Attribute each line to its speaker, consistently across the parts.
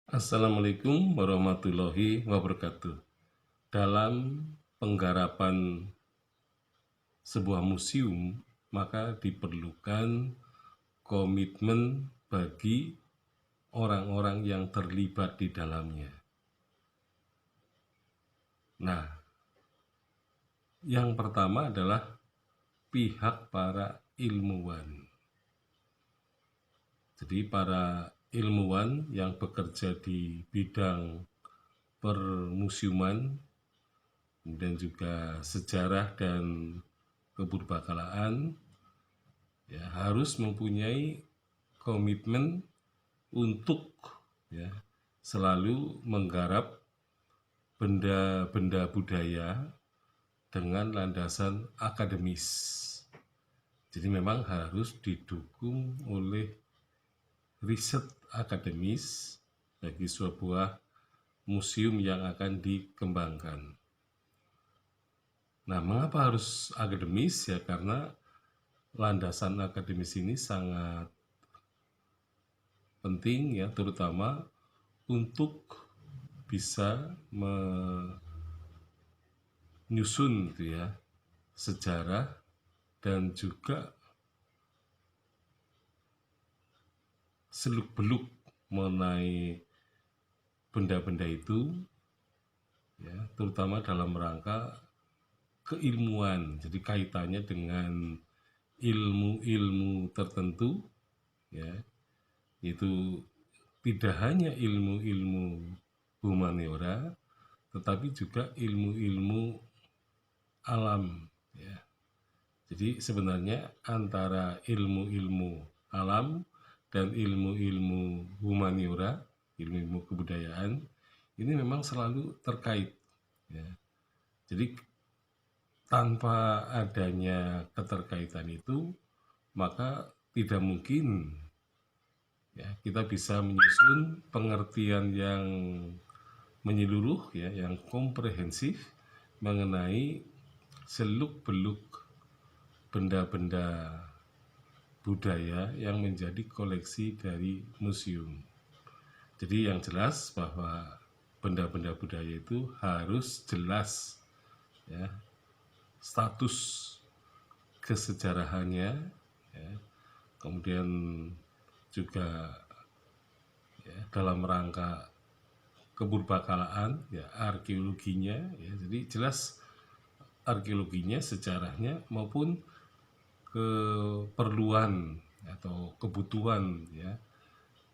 Speaker 1: Assalamualaikum warahmatullahi wabarakatuh. Dalam penggarapan sebuah museum, maka diperlukan komitmen bagi orang-orang yang terlibat di dalamnya. Nah, yang pertama adalah pihak para ilmuwan. Jadi para ilmuwan yang bekerja di bidang permusiuman, kemudian juga sejarah dan kepurbakalaan, ya, harus mempunyai komitmen untuk ya selalu menggarap benda-benda budaya dengan landasan akademis. Jadi memang harus didukung oleh riset akademis bagi sebuah museum yang akan dikembangkan. Nah, mengapa harus akademis? Ya karena landasan akademis ini sangat penting ya, terutama untuk bisa menyusun gitu ya sejarah dan juga seluk-beluk mengenai benda-benda itu ya, terutama dalam rangka keilmuan. Jadi kaitannya dengan ilmu-ilmu tertentu ya, itu tidak hanya ilmu-ilmu humaniora tetapi juga ilmu-ilmu alam ya. Jadi sebenarnya antara ilmu-ilmu alam dan ilmu-ilmu humaniora, ilmu-ilmu kebudayaan ini memang selalu terkait ya. Jadi tanpa adanya keterkaitan itu maka tidak mungkin ya kita bisa menyusun pengertian yang menyeluruh ya, yang komprehensif mengenai seluk-beluk benda-benda budaya yang menjadi koleksi dari museum. Jadi yang jelas bahwa benda-benda budaya itu harus jelas ya status kesejarahannya ya, kemudian juga ya, dalam rangka kepurbakalaan ya, arkeologinya ya, jadi jelas arkeologinya, sejarahnya maupun keperluan atau kebutuhan ya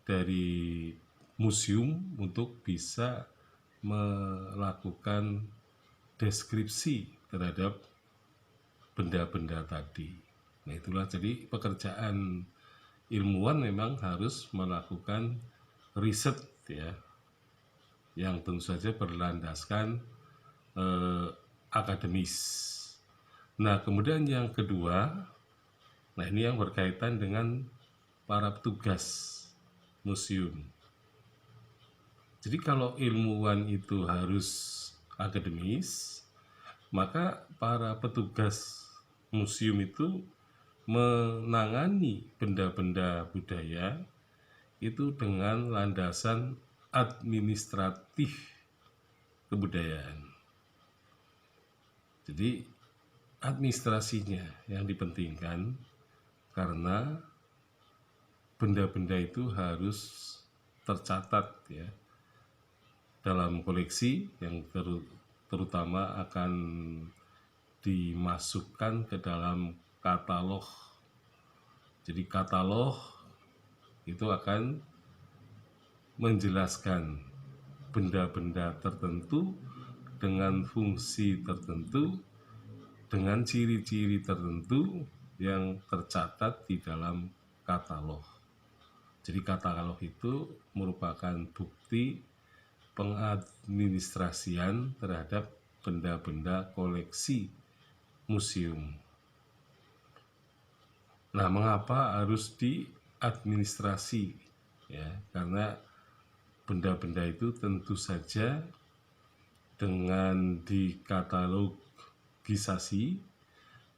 Speaker 1: dari museum untuk bisa melakukan deskripsi terhadap benda-benda tadi. Nah itulah jadi pekerjaan ilmuwan memang harus melakukan riset ya, yang tentu saja berlandaskan akademis. Nah kemudian yang kedua, nah ini yang berkaitan dengan para petugas museum. Jadi kalau ilmuwan itu harus akademis, maka para petugas museum itu menangani benda-benda budaya itu dengan landasan administratif kebudayaan. Jadi administrasinya yang dipentingkan karena benda-benda itu harus tercatat ya dalam koleksi yang terutama akan dimasukkan ke dalam katalog. Jadi katalog itu akan menjelaskan benda-benda tertentu dengan fungsi tertentu, dengan ciri-ciri tertentu yang tercatat di dalam katalog. Jadi katalog itu merupakan bukti pengadministrasian terhadap benda-benda koleksi museum. Nah, mengapa harus diadministrasi? Ya, karena benda-benda itu tentu saja dengan dikatalogisasi,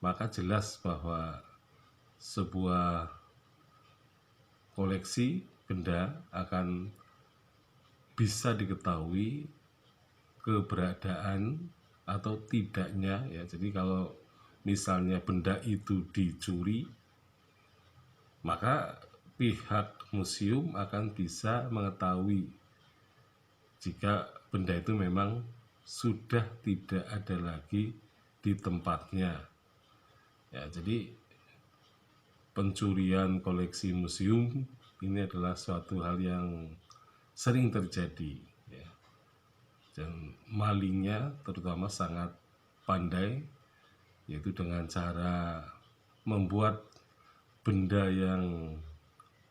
Speaker 1: maka jelas bahwa sebuah koleksi benda akan bisa diketahui keberadaan atau tidaknya ya. Jadi kalau misalnya benda itu dicuri, maka pihak museum akan bisa mengetahui jika benda itu memang sudah tidak ada lagi di tempatnya. Ya, jadi pencurian koleksi museum ini adalah suatu hal yang sering terjadi ya. Dan malingnya terutama sangat pandai, yaitu dengan cara membuat benda yang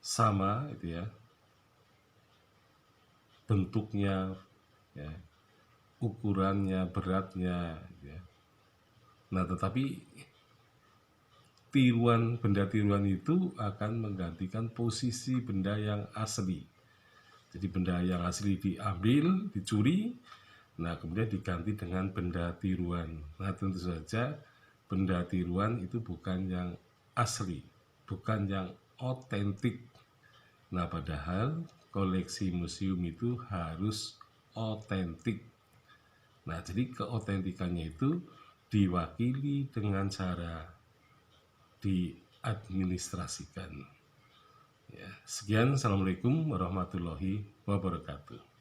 Speaker 1: sama itu ya, bentuknya ya, ukurannya, beratnya ya. Nah, tetapi benda tiruan itu akan menggantikan posisi benda yang asli. Jadi benda yang asli diambil, dicuri, nah kemudian diganti dengan benda tiruan. Nah, tentu saja benda tiruan itu bukan yang asli, bukan yang otentik. Nah, padahal koleksi museum itu harus otentik. Nah, jadi keotentikannya itu diwakili dengan cara diadministrasikan. Ya, sekian, assalamualaikum warahmatullahi wabarakatuh.